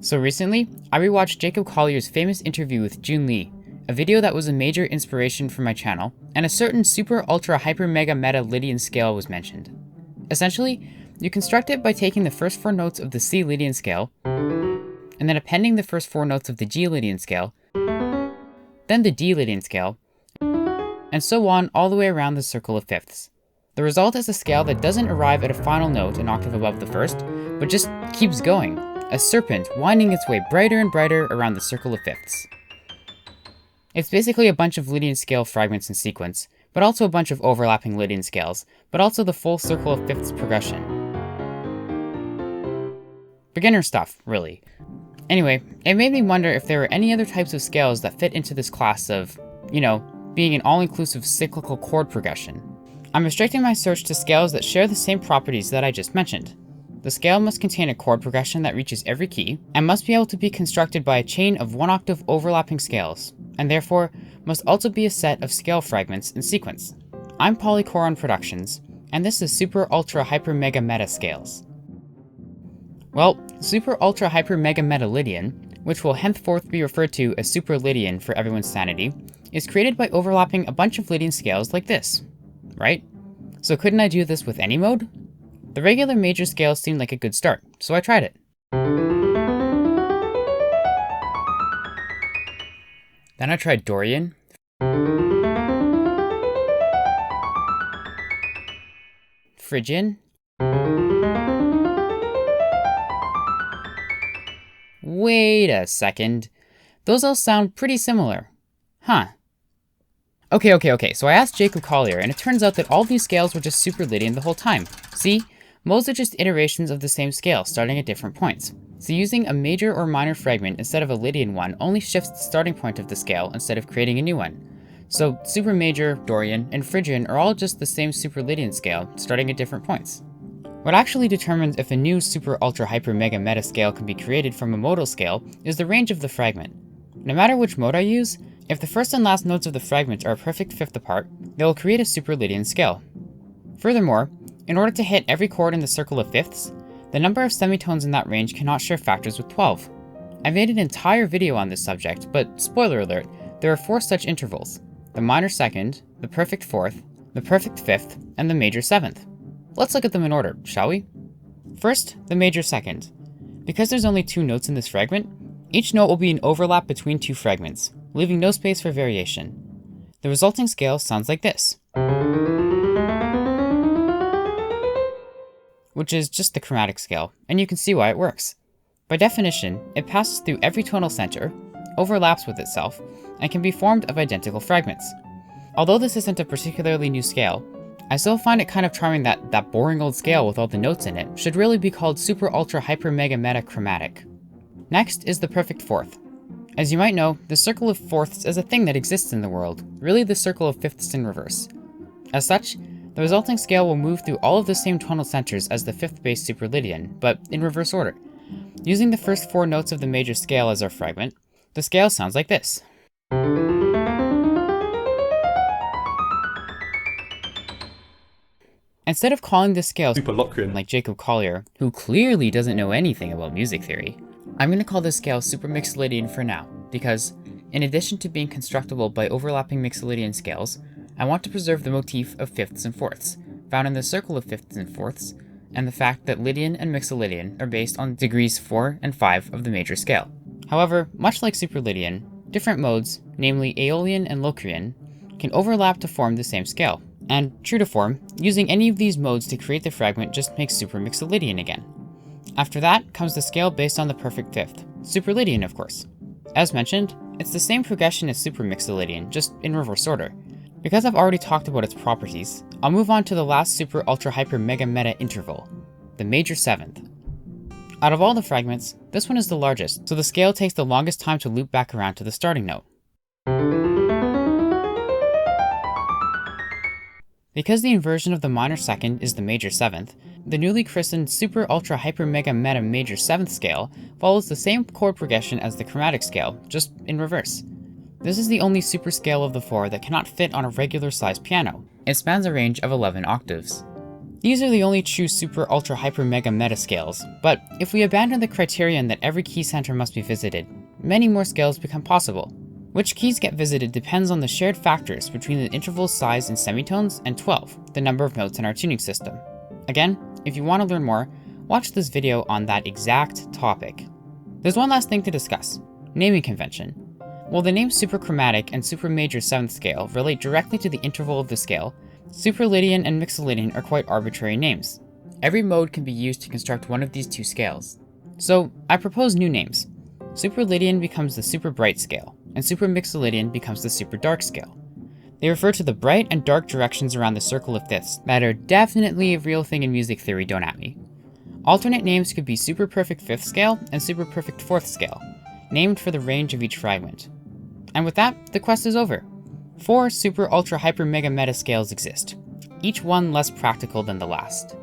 So recently, I rewatched Jacob Collier's famous interview with Jun Lee, a video that was a major inspiration for my channel, and a certain super-ultra-hyper-mega-meta-lydian scale was mentioned. Essentially, you construct it by taking the first 4 notes of the C-Lydian scale, and then appending the first 4 notes of the G-Lydian scale, then the D-Lydian scale, and so on all the way around the circle of fifths. The result is a scale that doesn't arrive at a final note an octave above the first, but just keeps going, a serpent winding its way brighter and brighter around the circle of fifths. It's basically a bunch of Lydian scale fragments in sequence, but also a bunch of overlapping Lydian scales, but also the full circle of fifths progression. Beginner stuff, really. Anyway, it made me wonder if there were any other types of scales that fit into this class of, being an all-inclusive cyclical chord progression. I'm restricting my search to scales that share the same properties that I just mentioned. The scale must contain a chord progression that reaches every key, and must be able to be constructed by a chain of 1-octave overlapping scales, and therefore must also be a set of scale fragments in sequence. I'm Polychoron Productions, and this is super-ultra-hyper-mega-meta scales. Well, super-ultra-hyper-mega-meta-lydian, which will henceforth be referred to as super-Lydian for everyone's sanity, is created by overlapping a bunch of Lydian scales like this, right? So couldn't I do this with any mode? The regular major scale seemed like a good start, so I tried it. Then I tried Dorian, Phrygian, wait a second, those all sound pretty similar. Huh. Okay, so I asked Jacob Collier, and it turns out that all these scales were just super Lydian the whole time. See? Modes are just iterations of the same scale, starting at different points. So using a major or minor fragment instead of a Lydian one only shifts the starting point of the scale instead of creating a new one. So super major, Dorian, and Phrygian are all just the same super Lydian scale, starting at different points. What actually determines if a new super-ultra-hyper-mega-meta scale can be created from a modal scale is the range of the fragment. No matter which mode I use, if the first and last notes of the fragment are a perfect fifth apart, they will create a super Lydian scale. Furthermore, in order to hit every chord in the circle of fifths, the number of semitones in that range cannot share factors with 12. I made an entire video on this subject, but spoiler alert, there are 4 such intervals: the minor second, the perfect fourth, the perfect fifth, and the major seventh. Let's look at them in order, shall we? First, the major second. Because there's only 2 notes in this fragment, each note will be an overlap between 2 fragments, leaving no space for variation. The resulting scale sounds like this, which is just the chromatic scale, and you can see why it works. By definition, it passes through every tonal center, overlaps with itself, and can be formed of identical fragments. Although this isn't a particularly new scale, I still find it kind of charming that boring old scale with all the notes in it should really be called super-ultra-hyper-mega-meta-chromatic. Next is the perfect fourth. As you might know, the circle of fourths is a thing that exists in the world, really the circle of fifths in reverse. As such, the resulting scale will move through all of the same tonal centers as the fifth base super Lydian, but in reverse order. Using the first 4 notes of the major scale as our fragment, the scale sounds like this. Instead of calling this scale super-ultra-hyper-mega-meta-lydian like Jacob Collier, who clearly doesn't know anything about music theory, I'm going to call this scale super-mixolydian for now, because, in addition to being constructible by overlapping mixolydian scales, I want to preserve the motif of fifths and fourths, found in the circle of fifths and fourths, and the fact that Lydian and mixolydian are based on degrees 4 and 5 of the major scale. However, much like super-Lydian, different modes, namely Aeolian and Locrian, can overlap to form the same scale. And, true to form, using any of these modes to create the fragment just makes super-mixolydian again. After that comes the scale based on the perfect fifth, super-Lydian of course. As mentioned, it's the same progression as super-mixolydian, just in reverse order. Because I've already talked about its properties, I'll move on to the last super-ultra-hyper-mega-meta interval, the major seventh. Out of all the fragments, this one is the largest, so the scale takes the longest time to loop back around to the starting note. Because the inversion of the minor second is the major seventh, the newly christened super-ultra-hyper-mega-meta major seventh scale follows the same chord progression as the chromatic scale, just in reverse. This is the only super scale of the 4 that cannot fit on a regular sized piano. It spans a range of 11 octaves. These are the only true super-ultra-hyper-mega-meta scales, but if we abandon the criterion that every key center must be visited, many more scales become possible. Which keys get visited depends on the shared factors between the interval size in semitones and 12, the number of notes in our tuning system. Again, if you want to learn more, watch this video on that exact topic. There's one last thing to discuss: naming convention. While the names super-chromatic and super-major 7th scale relate directly to the interval of the scale, super-lydian and mixolydian are quite arbitrary names. Every mode can be used to construct one of these two scales. So I propose new names. Super-lydian becomes the super-bright scale, and super-mixolydian becomes the super-dark scale. They refer to the bright and dark directions around the circle of fifths that are definitely a real thing in music theory, don't at me. Alternate names could be super-perfect 5th scale and super-perfect 4th scale, named for the range of each fragment. And with that, the quest is over. 4 super-ultra-hyper-mega-meta scales exist, each one less practical than the last.